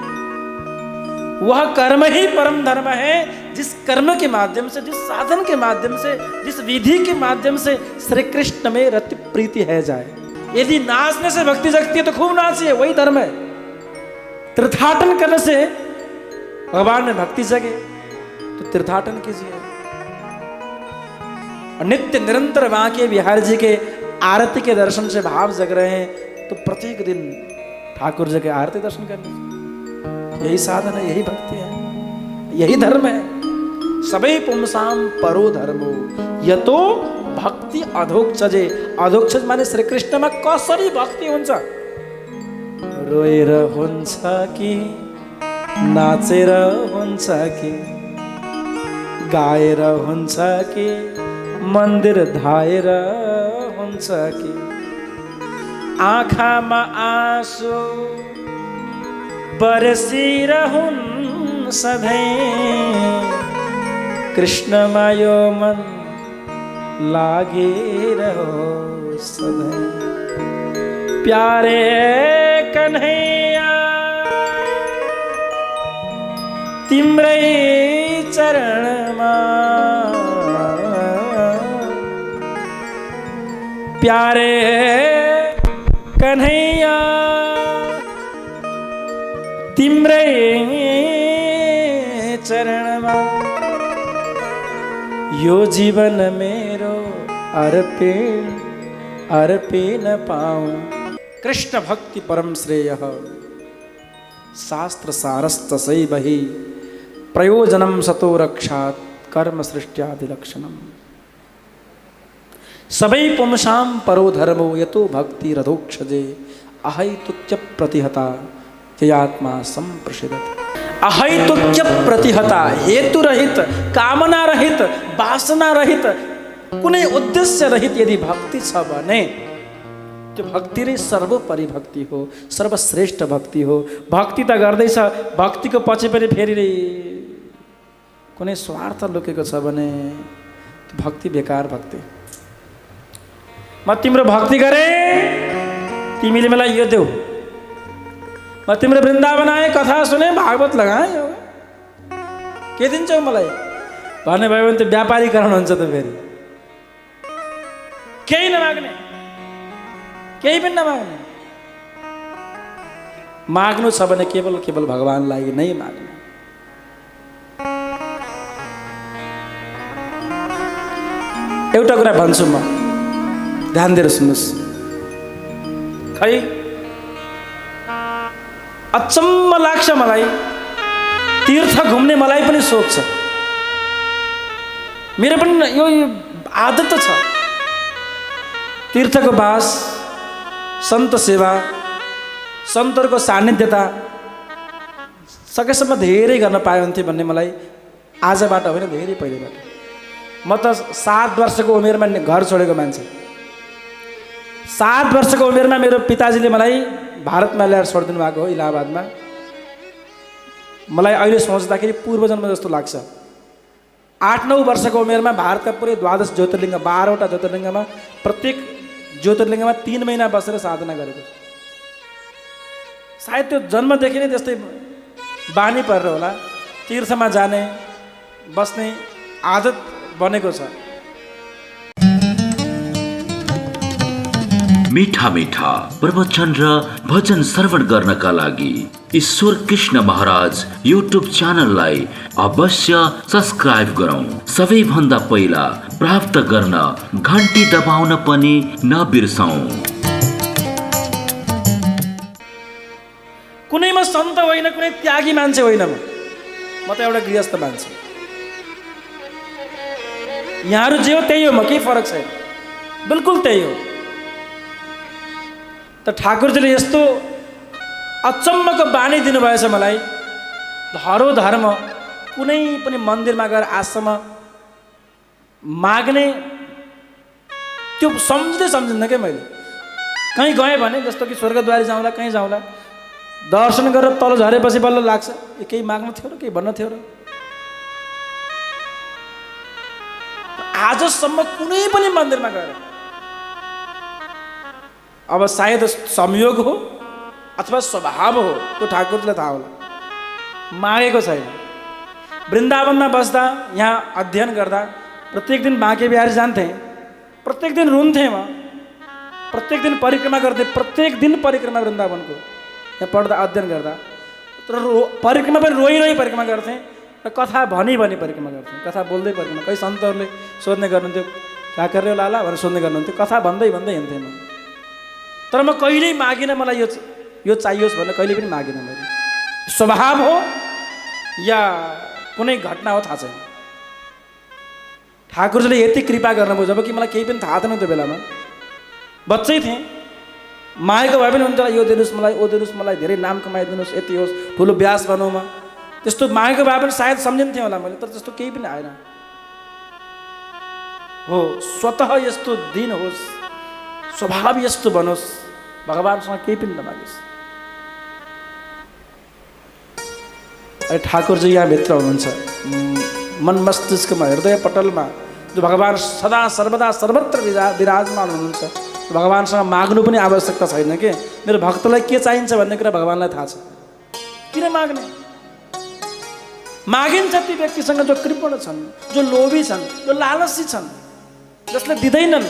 वह कर्म ही परम धर्म है। जिस कर्म के माध्यम से, जिस साधन के माध्यम से, जिस विधि के माध्यम से श्री कृष्ण में रति प्रीति है जाए। यदि नाचने से भक्ति जगती है तो खूब नाचिए, वही धर्म है। तीर्थाटन करने से भगवान में भक्ति जगे तो तीर्थाटन कीजिए। नित्य निरंतर वहां के बिहार जी के आरती के दर्शन से भाव जग रहे हैं तो प्रत्येक दिन ठाकुर जी के आरती दर्शन करने। यही साधन है, यही भक्ति है, यही धर्म है। सबै पुंसाम परो धर्मो यतो भक्ति अधोक्षजे। अधोक्षज माने श्री कृष्णमा कसरी भक्ति हुन्छ? रोएर हुन्छ कि, नाचेर हुन्छ कि, गाएर हुन्छ कि, मन्दिर धाएर हुन्छ कि, आँखामा आँसु बरसिरहुन् सधैँ, कृष्णमा यो मन लागिरहो सधैँ। प्यारे कन्हैया तिम्रै चरणमा, प्यारे कन्हैया तिम्रै चरणमा, यो जीवन मेरो अर्पिन पाऊं। कृष्ण भक्ति परम श्रेय, शास्त्र सारस्त सैवहि, प्रयोजनम सतो रक्षात् कर्म सृष्ट्यादि लक्षणम। सबै पुंसाम परो धर्मो यतो भक्ति रथोक्षजे, अहैतुक्य प्रतिहता ययात्मा संप्रसिदते। अहैतुक्य प्रतिहता, हेतु रहित, कामना रहित, वासना रहित, कुनै उद्देश्य रहित यदि भक्ति छ भने त्यो भक्ति नै सर्वोपरि भक्ति हो, सर्वश्रेष्ठ भक्ति हो। भक्ति त गर्दैछ, भक्तिको पछि पनि फेरि कुनै स्वार्थ लुकेको छ भने त्यो भक्ति बेकार भक्ति। म तिम्रो भक्ति गरे, तिमीले मलाई यो देऊ, म तिम्रो वृन्दावन आए, कथा सुने, भागवत लगाए, के दिन्छौ मलाई भन्ने भयो भने त व्यापारीकरण हुन्छ। त फेरि केही नमाग्ने, केही पनि नमाग्ने। माग्नु छ भने केवल केवल भगवानलाई नै माग्नु। एउटा कुरा भन्छु म, ध्यान दिएर सुन्नुहोस्। खै अचम्म लाग्छ मलाई। तीर्थ घुम्ने मलाई पनि सोख छ, मेरो पनि यो आदत त छ। तीर्थको बास, सन्त सेवा, सन्तहरूको सान्निध्यता सकेसम्म धेरै गर्न पाए हुन्थ्यो भन्ने मलाई आजबाट होइन, धेरै पहिलेबाट। म त 7 वर्षको उमेरमा घर छोडेको मान्छे। 7 वर्षको उमेरमा मेरो पिताजीले मलाई भारतमा ल्याएर छोडिदिनु भएको हो, इलाहाबादमा। मलाई अहिले सोच्दाखेरि पूर्वजन्म जस्तो लाग्छ। 8-9 वर्षको उमेरमा भारतका पुरै 12 ज्योतिर्लिङ्ग, 12वटा ज्योतिर्लिङ्गमा प्रत्येक ज्योतिर्लिङ्गमा 3 महिना बसेर साधना गरेको। सायद त्यो जन्मदेखि नै त्यस्तै बानी परेर होला, तीर्थमा जाने बस्ने आदत बनेको छ। मीठा मीठा प्रवचन र भजन श्रवण गर्नका लागि ईश्वर कृष्ण महाराज युट्युब च्यानललाई अवश्य सब्स्क्राइब गरौँ। सबैभन्दा पहिला प्राप्त गर्न घन्टी दबाउन पनि नबिर्सौँ। कुनै म सन्त होइन, कुनै त्यागी मान्छे होइन, म त एउटा गृहस्थ मान्छे। यहाँहरू जे हो त्यही हो, म केही फरक छैन, बिल्कुल त्यही हो। त ठाकुरजीले यस्तो अचम्मको बानी दिनुभएछ मलाई। धर्म कुनै पनि मन्दिरमा गएर आश्रम माग्ने त्यो सम्झिँदैन क्या मैले। कहीँ गएँ भने जस्तो कि स्वर्गद्वारी जाउँला, कहीँ जाउँला, दर्शन गरेर तल झरेपछि बल्ल लाग्छ ए केही माग्नु थियो र केही भन्न थियो र। आजसम्म कुनै पनि मन्दिरमा गएर, अब सायद संयोग हो अथवा स्वभाव हो, त्यो ठाकुरजीलाई थाहा होला, मागेको छैन। वृन्दावनमा बस्दा, यहाँ अध्ययन गर्दा प्रत्येक दिन बाँके बिहारी जान्थेँ, प्रत्येक दिन रुन्थेँ म, प्रत्येक दिन परिक्रमा गर्थेँ, प्रत्येक दिन परिक्रमा वृन्दावनको, यहाँ पढ्दा अध्ययन गर्दा। तर परिक्रमा पनि रोइ परिक्रमा गर्थेँ र कथा भनी परिक्रमा गर्थेँ, कथा बोल्दै परिक्रमा। कोही सन्तहरूले सोध्ने गर्नुहुन्थ्यो, क्या गर्यो लाला भनेर सोध्ने गर्नुहुन्थ्यो, कथा भन्दै हिँड्थेँ म। तर म कहिल्यै मागिनँ मलाई यो चाहियोस् भनेर, कहिले पनि मागिनँ मैले। स्वभाव हो या कुनै घटना हो थाहा छैन। ठाकुरजीले यति कृपा गर्नुभयो, जब कि मलाई केही पनि थाहा थिएन त्यो बेलामा, बच्चै थिएँ। मागेको भए पनि हुन्छ, यो दिनुहोस् मलाई, ओ दिनुहोस् मलाई, धेरै नाम कमाइदिनुहोस्, यति होस्, ठुलो व्यास भनौँ म, त्यस्तो मागेको भए पनि सायद सम्झिन्थेँ होला मैले। तर त्यस्तो केही पनि आएन। हो स्वतः यस्तो दिन होस्, स्वभाव यस्तो बनोस्, भगवान्सँग केही पनि नमागोस्। अरे ठाकुरजी यहाँभित्र हुनुहुन्छ, मन मस्तिष्कमा, हृदय पटलमा, जो भगवान् सदा सर्वदा सर्वत्र विराजमान हुनुहुन्छ। भगवान्सँग माग्नु पनि आवश्यकता छैन के। मेरो भक्तलाई के चाहिन्छ भन्ने कुरा भगवान्लाई थाहा छ, किन माग्ने। मागिन्छ ती व्यक्तिसँग जो कृपण छन्, जो लोभी छन्, जो लालसी छन्, जसले दिँदैनन्,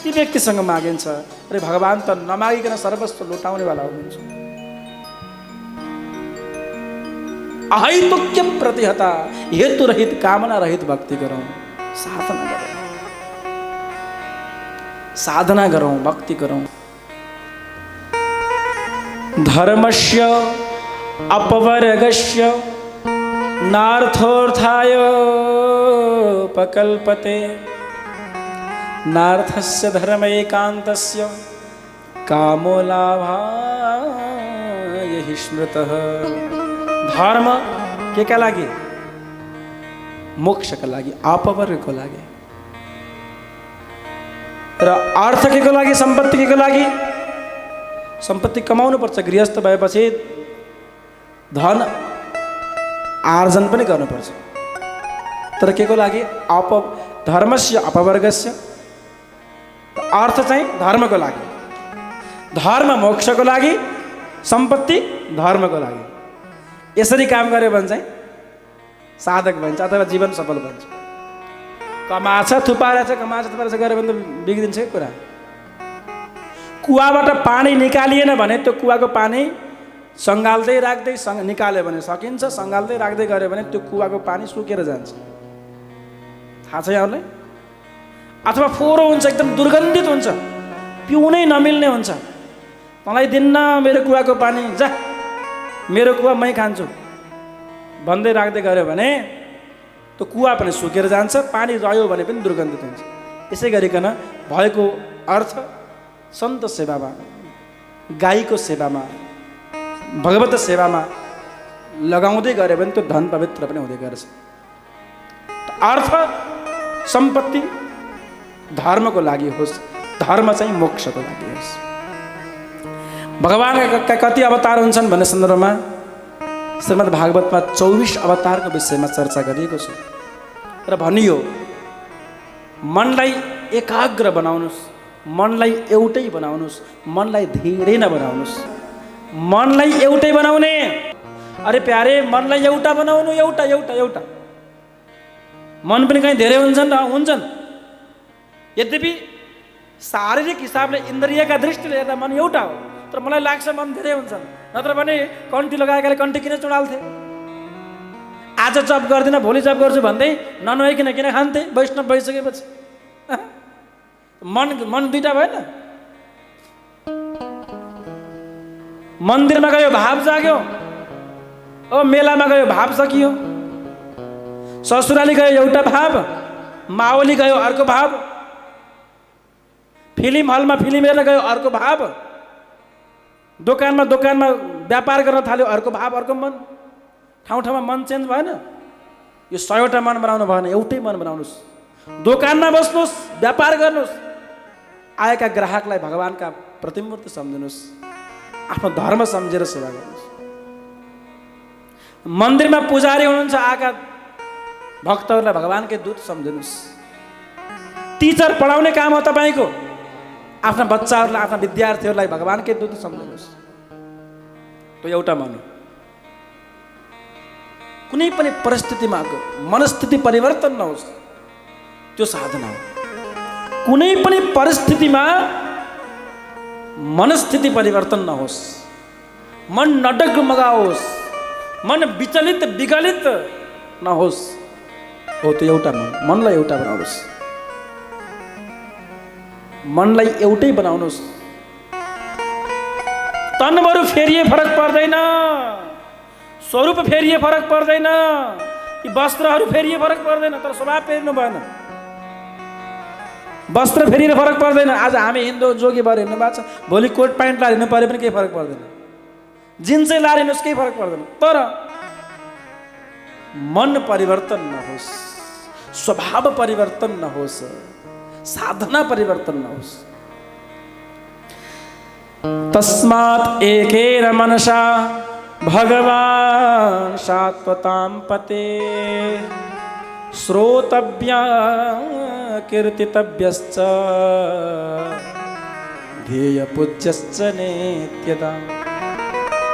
ती व्यक्तिसँग मागिन्छ। अरे भगवान् त नमागिकन सर्वस्व लुटाउनेवाला हुनुहुन्छ। अहैतुक्य प्रतिहता, हेतु रहित, कामना रहित भक्ति गरौँ, साधना गरौँ, भक्ति गरौँ। धर्मस्य अपवर्गस्य नार्थोर्थाय उपकल्पते, नार्थस्य धर्म एकान्तस्य कामो लाभाय हि स्मृतः। धर्म के लागि? मोक्षका लागि, अपवर्गको लागि। र अर्थ के लागि? सम्पत्ति के लागि? सम्पत्ति कमाउनु पर्छ। गृहस्थ भएपछि धन आर्जन पनि गर्नुपर्छ। तर के को लागि? धर्मस्य अपवर्गस्य। अर्थ चाहिँ धर्मको लागि, धर्म मोक्षको लागि, सम्पत्ति धर्मको लागि। यसरी काम गर्यो भने चाहिँ साधक भन्छ अथवा जीवन सफल भन्छ। कमाछ थुपारेछ गऱ्यो भने त बिग्रिन्छ के कुरा। कुवाबाट पानी निकालिएन भने त्यो कुवाको पानी सङ्घाल्दै राख्दै निकाल्यो भने सकिन्छ, सङ्घाल्दै राख्दै गऱ्यो भने त्यो कुवाको पानी सुकेर जान्छ। थाहा छ यहाँलाई? अथवा फोहोरो हुन्छ, एकदम दुर्गन्धित हुन्छ, पिउनै नमिल्ने हुन्छ। तँलाई दिन्न मेरो कुवाको पानी, जा मेरो कुवा मै खान्छु भन्दै राख्दै गऱ्यो भने त्यो कुवा पनि सुकेर जान्छ, पानी रह्यो भने पनि दुर्गन्धित हुन्छ। यसै गरिकन भएको अर्थ सन्त सेवामा, गाईको सेवामा, भगवत सेवामा लगाउँदै गऱ्यो भने त्यो धन पवित्र पनि हुँदै गर्छ। अर्थ सम्पत्ति धर्मको लागि होस्, धर्म चाहिँ मोक्षको लागि होस्। भगवानका कति अवतार हुन्छन् भन्ने सन्दर्भमा श्रीमद् भागवतमा 24 अवतारको विषयमा चर्चा गरिएको छ र भनियो मनलाई एकाग्र बनाउनुहोस्, मनलाई एउटै बनाउनुहोस्, मनलाई धेरै नबनाउनुहोस्। मनलाई एउटै बनाउने, अरे प्यारे मनलाई एउटा बनाउनु, एउटा एउटा एउटा। मन पनि कहीँ धेरै हुन्छन् र हुन्छन्, यद्यपि शारीरिक हिसाबले इन्द्रियका दृष्टिले हेर्दा मन एउटा हो, तर मलाई लाग्छ मन धेरै हुन्छन्। नत्र भने कन्टी लगाएकाले कन्टी किन चुडाल्थे? आज जप गर्दिनँ भोलि जप गर्छु भन्दै ननुहाइकन किन खान्थे वैष्णव भइसकेपछि? मन दुईटा भएन? मन्दिरमा गयो भाव जाग्यो, ओ मेलामा गयो भाव सकियो, ससुराली गयो एउटा भाव, माओली गयो अर्को भाव, फिल्म हलमा फिल्म हेर्न गयो अर्को भाव, दोकानमा व्यापार गर्न थाल्यो अर्को भाव, अर्को मन। ठाउँ ठाउँमा मन चेन्ज भएन? यो 100वटा मन बनाउनु भएन, एउटै मन बनाउनुहोस्। दोकानमा बस्नुहोस्, व्यापार गर्नुहोस्, आएका ग्राहकलाई भगवानका प्रतिमूर्ति सम्झिनुहोस्, आफ्नो धर्म सम्झेर सेवा गर्नुहोस्। मन्दिरमा पुजारी हुनुहुन्छ, आएका भक्तहरूलाई भगवानकै दूत सम्झिनुहोस्। टिचर पढाउने काम हो तपाईँको, आफ्ना बच्चाहरूलाई, आफ्ना विद्यार्थीहरूलाई भगवानकै दूत सम्झिनुहोस्। त्यो एउटा मन हो। कुनै पनि परिस्थितिमा मनस्थिति परिवर्तन नहोस्, त्यो साधना हो। कुनै पनि परिस्थितिमा मनस्थिति परिवर्तन नहोस्, मन नडगमगाओस्, मन विचलित विगलित नहोस्, हो त्यो एउटा मन। मनलाई एउटा बनाउनुहोस्, मनलाई एउटै बनाउनुहोस्। तनबरु फेरिए फरक पर्दैन, स्वरूप फेरिए फरक पर्दैन, ती वस्त्रहरू फेरिए फरक पर्दैन, तर स्वभाव फेर्नु भएन। वस्त्र फेरिएर फरक पर्दैन। आज हामी हिन्दू जोगी भएर हिँड्नु भएको छ, भोलि कोट प्यान्ट लाएर हिँड्नु पऱ्यो पनि केही फरक पर्दैन, जिन्सै लाएर हिँड्नुहोस् केही फरक पर्दैन। तर मन परिवर्तन नहोस्, स्वभाव परिवर्तन नहोस्, साधना परिवर्तन नहोस्। तस्मात् एकेन मनसा भगवान् शाश्वतां पते श्रोतव्या कीर्तितव्यश्च ध्येय पूज्यश्च नित्यदा।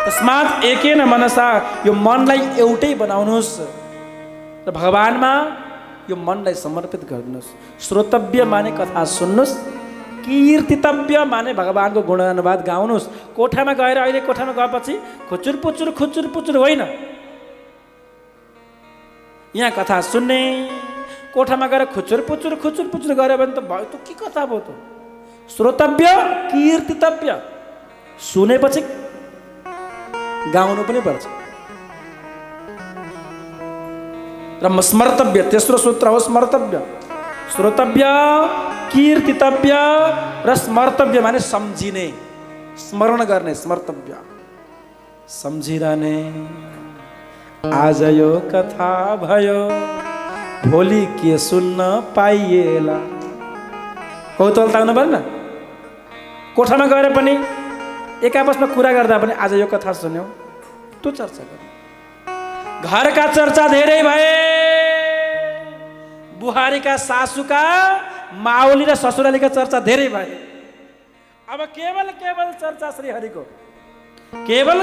तस्मात् एकेन मनसा, यो मनलाई एउटै बनाउनुहोस् र भगवानमा यो मनलाई समर्पित गरिदिनुहोस्। श्रोतव्य माने कथा सुन्नुहोस्, कीर्तितव्य माने भगवानको गुणानुवाद गाउनुहोस्। कोठामा गएर, अहिले कोठामा गएपछि खुचुर पुचुर होइन, यहाँ कथा सुन्ने, कोठामा गएर खुचुर पुचुर गऱ्यो भने त भयो, त के कथा भयो त? श्रोतव्य कीर्तितव्य, सुनेपछि गाउनु पनि पर्छ। र स्मर्तव्य, तेस्रो सूत्र हो स्मर्तव्य। श्रोतव्य, कीर्तितव्य र स्मर्तव्य माने सम्झिने, स्मरण गर्ने। स्मर्तव्य सम्झिरहने, आज यो कथा भयो भोलि के सुन्न पाइएला। कौतूहलता हुनु पर्दैन? कोठामा गएर पनि एक आपसमा कुरा गर्दा पनि आज यो कथा सुन्यौ, त्यो चर्चा गर्नु। घरका चर्चा धेरै भए, बुहारीका सासूका माओली र ससुरालीका चर्चा धेरै भए। अब केवल चर्चा श्रीहरिको, केवल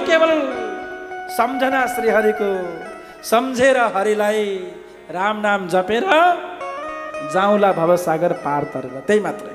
सम्झना श्रीहरिको। सम्झेर हरिलाई राम नाम जपेर जाउँला भवसागर पार तरेर, त्यही मात्रै।